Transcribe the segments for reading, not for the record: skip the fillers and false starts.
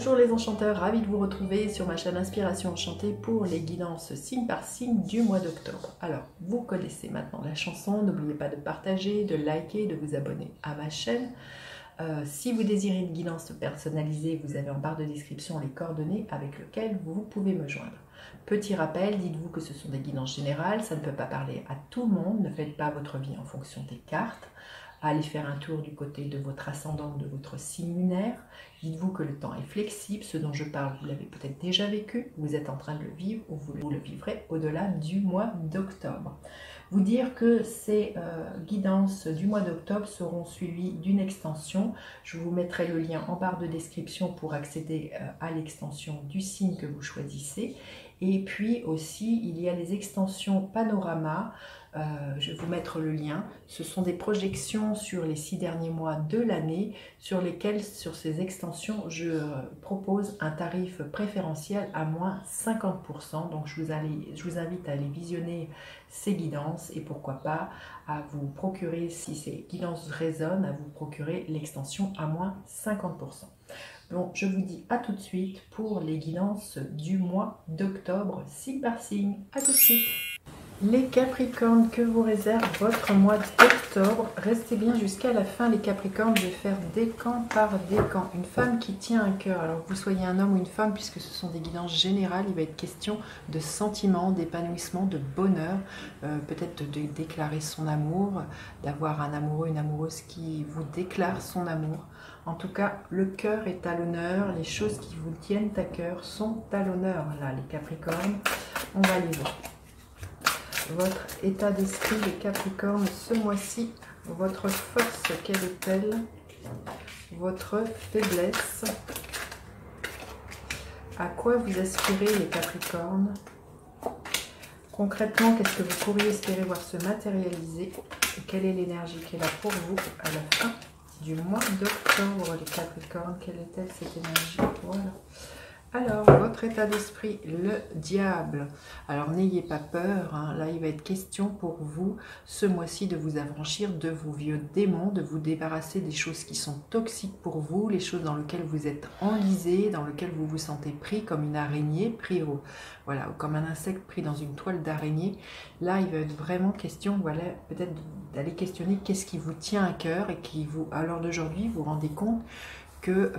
Bonjour les enchanteurs, ravi de vous retrouver sur ma chaîne Inspiration Enchantée pour les guidances signe par signe du mois d'octobre. Alors, vous connaissez maintenant la chanson, n'oubliez pas de partager, de liker, de vous abonner à ma chaîne. Si vous désirez une guidance personnalisée, vous avez en barre de description les coordonnées avec lesquelles vous pouvez me joindre. Petit rappel, dites-vous que ce sont des guidances générales, ça ne peut pas parler à tout le monde, ne faites pas votre vie en fonction des cartes. Allez faire un tour du côté de votre ascendant, de votre signe lunaire. Dites-vous que le temps est flexible, ce dont je parle, vous l'avez peut-être déjà vécu, vous êtes en train de le vivre ou vous le vivrez au-delà du mois d'octobre. Vous dire que ces guidances du mois d'octobre seront suivies d'une extension. Je vous mettrai le lien en barre de description pour accéder à l'extension du signe que vous choisissez. Et puis aussi, il y a les extensions panorama. Je vais vous mettre le lien. Ce sont des projections sur les 6 derniers mois de l'année sur lesquelles, sur ces extensions, je propose un tarif préférentiel à moins 50%. Donc je vous invite à aller visionner ces guidances et pourquoi pas à vous procurer, si ces guidances résonnent, à vous procurer l'extension à moins 50%. Donc je vous dis à tout de suite pour les guidances du mois d'octobre, signe par signe. À tout de suite. Les Capricornes, que vous réserve votre mois d'octobre? Restez bien jusqu'à la fin les Capricornes, je vais faire décan par décan. Une femme qui tient un cœur, alors que vous soyez un homme ou une femme, puisque ce sont des guidances générales, il va être question de sentiments, d'épanouissement, de bonheur, peut-être de déclarer son amour, d'avoir un amoureux, une amoureuse qui vous déclare son amour. En tout cas, le cœur est à l'honneur, les choses qui vous tiennent à cœur sont à l'honneur. Là, les Capricornes, on va les voir. Votre état d'esprit, les Capricornes, ce mois-ci, votre force, quelle est-elle? Votre faiblesse, à quoi vous aspirez, les Capricornes? Concrètement, qu'est-ce que vous pourriez espérer voir se matérialiser? Et quelle est l'énergie qui est là pour vous à la fin du mois d'octobre, les Capricornes? Quelle est-elle cette énergie? Voilà. Alors, votre état d'esprit, le diable. Alors, n'ayez pas peur, hein. Là, il va être question pour vous, ce mois-ci, de vous affranchir de vos vieux démons, de vous débarrasser des choses qui sont toxiques pour vous, les choses dans lesquelles vous êtes enlisé, dans lesquelles vous vous sentez pris comme une araignée, pris voilà, comme un insecte pris dans une toile d'araignée. Là, il va être vraiment question, voilà, peut-être d'aller questionner qu'est-ce qui vous tient à cœur et qui vous, à l'heure d'aujourd'hui, vous rendez compte que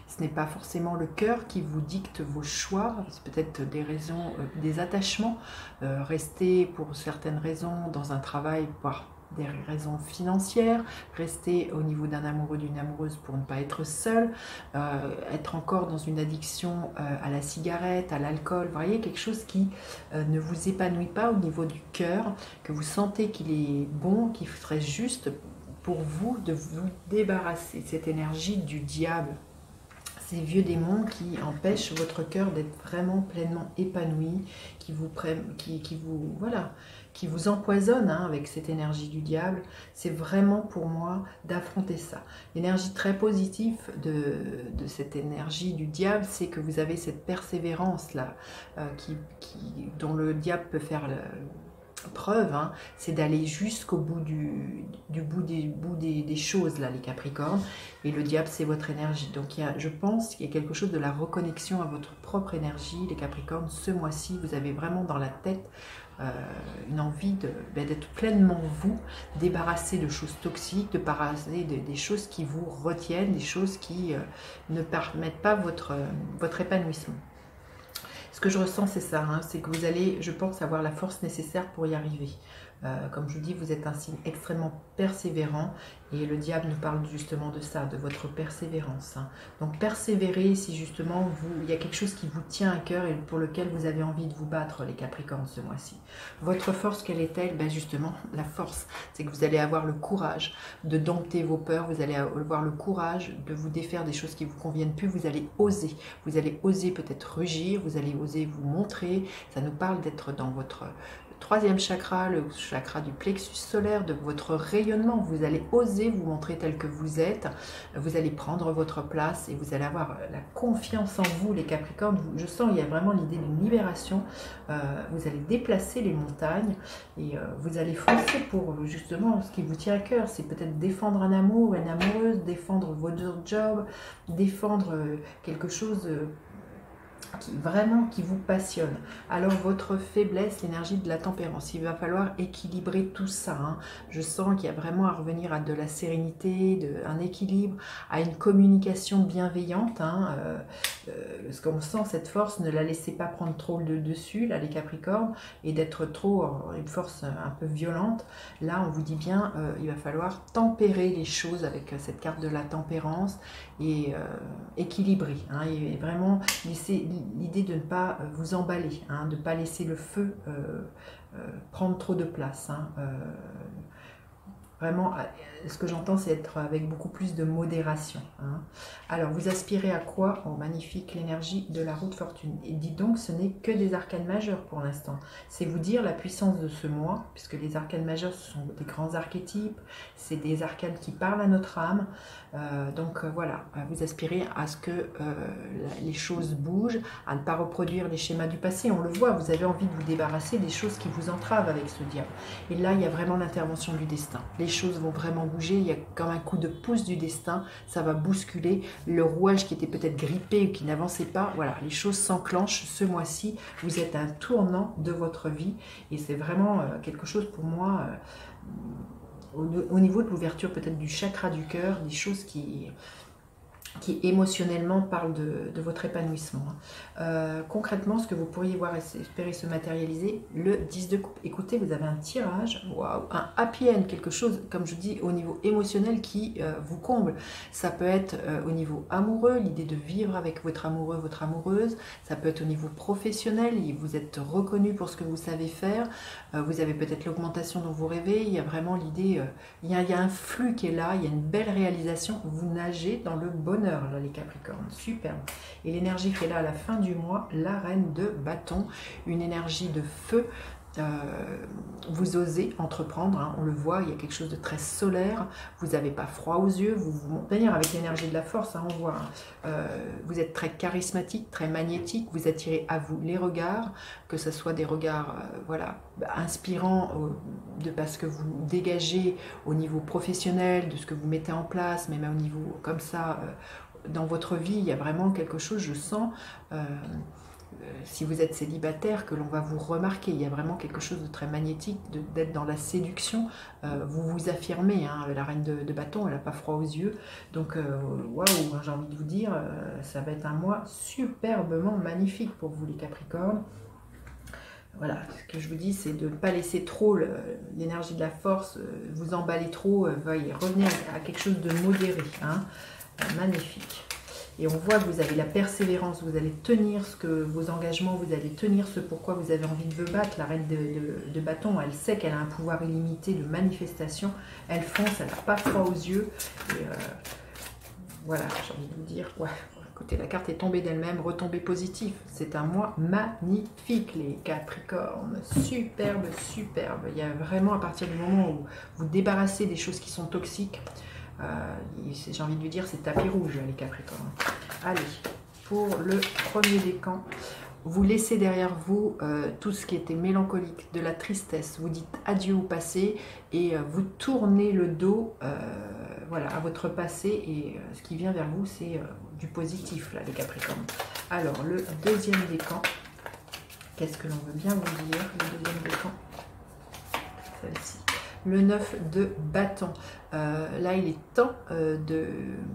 ce n'est pas forcément le cœur qui vous dicte vos choix, c'est peut-être des raisons, des attachements, rester pour certaines raisons dans un travail par des raisons financières, rester au niveau d'un amoureux, d'une amoureuse pour ne pas être seul, être encore dans une addiction à la cigarette, à l'alcool, vous voyez, quelque chose qui ne vous épanouit pas au niveau du cœur, que vous sentez qu'il est bon, qu'il serait juste pour vous de vous débarrasser de cette énergie du diable, ces vieux démons qui empêchent votre cœur d'être vraiment pleinement épanoui, qui vous empoisonnent hein, avec cette énergie du diable. C'est vraiment pour moi d'affronter ça. L'énergie très positive de cette énergie du diable, c'est que vous avez cette persévérance là, dont le diable peut faire preuve, hein, c'est d'aller jusqu'au bout des choses, là, les Capricornes. Et le diable, c'est votre énergie. Donc, je pense qu'il y a quelque chose de la reconnexion à votre propre énergie, les Capricornes. Ce mois-ci, vous avez vraiment dans la tête une envie d'être pleinement vous, débarrasser de choses toxiques, de débarrasser des choses qui vous retiennent, des choses qui ne permettent pas votre épanouissement. Ce que je ressens, c'est ça, hein, c'est que vous allez, je pense, avoir la force nécessaire pour y arriver. Comme je vous dis, vous êtes un signe extrêmement persévérant et le diable nous parle justement de ça, de votre persévérance. Hein. Donc persévérez si justement il y a quelque chose qui vous tient à cœur et pour lequel vous avez envie de vous battre, les Capricornes, ce mois-ci. Votre force, quelle est-elle? Ben justement, la force, c'est que vous allez avoir le courage de dompter vos peurs, vous allez avoir le courage de vous défaire des choses qui ne vous conviennent plus, vous allez oser peut-être rugir, vous allez oser vous montrer, ça nous parle d'être dans votre troisième chakra, le chakra du plexus solaire, de votre rayonnement. Vous allez oser vous montrer tel que vous êtes, vous allez prendre votre place et vous allez avoir la confiance en vous, les Capricornes. Je sens qu'il y a vraiment l'idée d'une libération. Vous allez déplacer les montagnes et vous allez foncer pour justement ce qui vous tient à cœur. C'est peut-être défendre un amour, une amoureuse, défendre votre job, défendre quelque chose qui vous passionne. Alors votre faiblesse, l'énergie de la tempérance, il va falloir équilibrer tout ça, hein. Je sens qu'il y a vraiment à revenir à de la sérénité, un équilibre, à une communication bienveillante, hein. Parce qu'on sent cette force, ne la laissez pas prendre trop le dessus, là les Capricornes, et d'être trop une force un peu violente. Là on vous dit bien, il va falloir tempérer les choses avec cette carte de la tempérance et équilibrer, hein, et vraiment laisser l'idée de ne pas vous emballer, hein, de ne pas laisser le feu prendre trop de place, hein. Vraiment, ce que j'entends, c'est être avec beaucoup plus de modération, hein. Alors, vous aspirez à quoi? Oh, magnifique, l'énergie de la roue de fortune. Et dites donc, ce n'est que des arcanes majeures pour l'instant. C'est vous dire la puissance de ce mois, puisque les arcanes majeures, ce sont des grands archétypes, c'est des arcanes qui parlent à notre âme. Voilà, vous aspirez à ce que les choses bougent, à ne pas reproduire les schémas du passé. On le voit, vous avez envie de vous débarrasser des choses qui vous entravent avec ce diable. Et là, il y a vraiment l'intervention du destin. Les choses vont vraiment bouger, il y a comme un coup de pouce du destin, ça va bousculer le rouage qui était peut-être grippé ou qui n'avançait pas. Voilà, les choses s'enclenchent ce mois-ci. Vous êtes à un tournant de votre vie et c'est vraiment quelque chose pour moi au niveau de l'ouverture peut-être du chakra du cœur, des choses qui émotionnellement parlent de votre épanouissement. Concrètement, ce que vous pourriez voir et espérer se matérialiser, le 10 de coupe. Écoutez, vous avez un tirage, waouh, un happy end, quelque chose, comme je dis, au niveau émotionnel qui vous comble. Ça peut être au niveau amoureux, l'idée de vivre avec votre amoureux, votre amoureuse. Ça peut être au niveau professionnel, vous êtes reconnu pour ce que vous savez faire. Vous avez peut-être l'augmentation dont vous rêvez. Il y a vraiment l'idée, il y a un flux qui est là, il y a une belle réalisation. Vous nagez dans le bonheur. Là, les Capricornes, superbe. Et l'énergie qui est là à la fin du mois, la reine de bâton, une énergie de feu. Vous osez entreprendre, hein, on le voit, il y a quelque chose de très solaire, vous n'avez pas froid aux yeux, d'ailleurs avec l'énergie de la force, hein, on voit, vous êtes très charismatique, très magnétique, vous attirez à vous les regards, que ce soit des regards voilà, inspirants de parce que vous dégagez au niveau professionnel, de ce que vous mettez en place, mais même au niveau comme ça, dans votre vie, il y a vraiment quelque chose, je sens, si vous êtes célibataire, que l'on va vous remarquer. Il y a vraiment quelque chose de très magnétique, d'être dans la séduction. Vous vous affirmez, hein, la reine de bâton, elle n'a pas froid aux yeux. Donc, waouh, j'ai envie de vous dire, ça va être un mois superbement magnifique pour vous les Capricornes. Voilà, ce que je vous dis, c'est de ne pas laisser trop l'énergie de la force vous emballer trop. Veuillez revenir à quelque chose de modéré, hein. Magnifique. Et on voit que vous avez la persévérance, vous allez tenir vos engagements, vous allez tenir ce pourquoi vous avez envie de vous battre. La reine de bâton, elle sait qu'elle a un pouvoir illimité de manifestation. Elle fonce, elle n'a pas froid aux yeux. Et voilà, j'ai envie de vous dire, ouais, écoutez, la carte est tombée d'elle-même, retombée positive. C'est un mois magnifique, les Capricornes. Superbe, superbe. Il y a vraiment, à partir du moment où vous débarrassez des choses qui sont toxiques, j'ai envie de vous dire, c'est tapis rouge, les Capricornes. Allez, pour le premier décan, vous laissez derrière vous tout ce qui était mélancolique, de la tristesse. Vous dites adieu au passé et vous tournez le dos voilà, à votre passé. Et ce qui vient vers vous, c'est du positif, là, les Capricornes. Alors, le deuxième décan, qu'est-ce que l'on veut bien vous dire, le deuxième décan? Celle-ci. Le 9 de bâton. Là, il est temps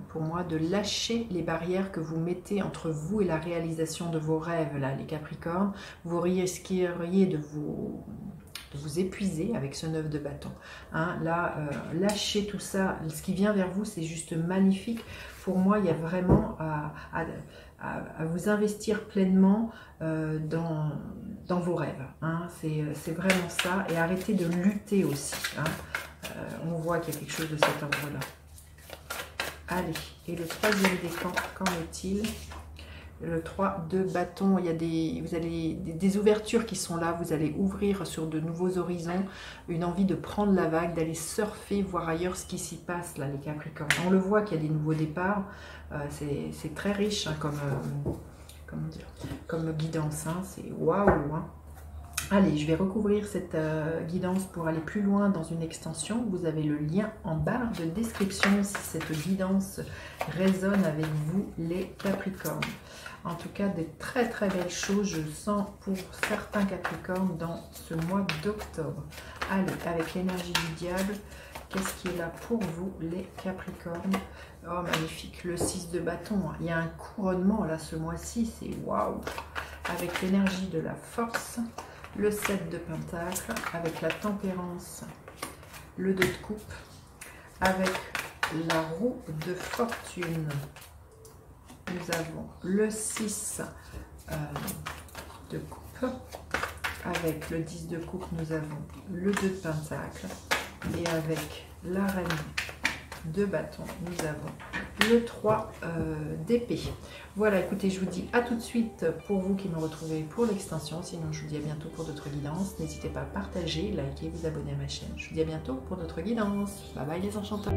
pour moi de lâcher les barrières que vous mettez entre vous et la réalisation de vos rêves, là, les Capricornes. Vous risqueriez de vous épuiser avec ce 9 de bâton. Hein, là, lâchez tout ça. Ce qui vient vers vous, c'est juste magnifique. Pour moi, il y a vraiment à vous investir pleinement dans vos rêves. Hein. C'est vraiment ça. Et arrêtez de lutter aussi. Hein. On voit qu'il y a quelque chose de cet ordre-là. Allez, et le troisième décan, qu'en est-il? Le 3 de bâton, il y a des ouvertures qui sont là, vous allez ouvrir sur de nouveaux horizons, une envie de prendre la vague, d'aller surfer, voir ailleurs ce qui s'y passe là les Capricornes. On le voit qu'il y a des nouveaux départs, c'est très riche hein, comment dire, comme guidance, hein, c'est waouh hein. Allez, je vais recouvrir cette guidance pour aller plus loin dans une extension. Vous avez le lien en barre de description si cette guidance résonne avec vous les Capricornes. En tout cas, des très très belles choses, je sens pour certains Capricornes dans ce mois d'octobre. Allez, avec l'énergie du diable, qu'est-ce qui est là pour vous les Capricornes? Oh, magnifique, le 6 de bâton. Il y a un couronnement là ce mois-ci, c'est waouh! Avec l'énergie de la force. Le 7 de pentacle, avec la tempérance, le 2 de coupe, avec la roue de fortune. Nous avons le 6 de coupe, avec le 10 de coupe, nous avons le 2 de pentacle, et avec la reine de bâton, nous avons le 3 d'épée. Voilà, écoutez, je vous dis à tout de suite pour vous qui me retrouvez pour l'extension. Sinon, je vous dis à bientôt pour d'autres guidances. N'hésitez pas à partager, liker, vous abonner à ma chaîne. Je vous dis à bientôt pour d'autres guidances. Bye bye les enchanteurs.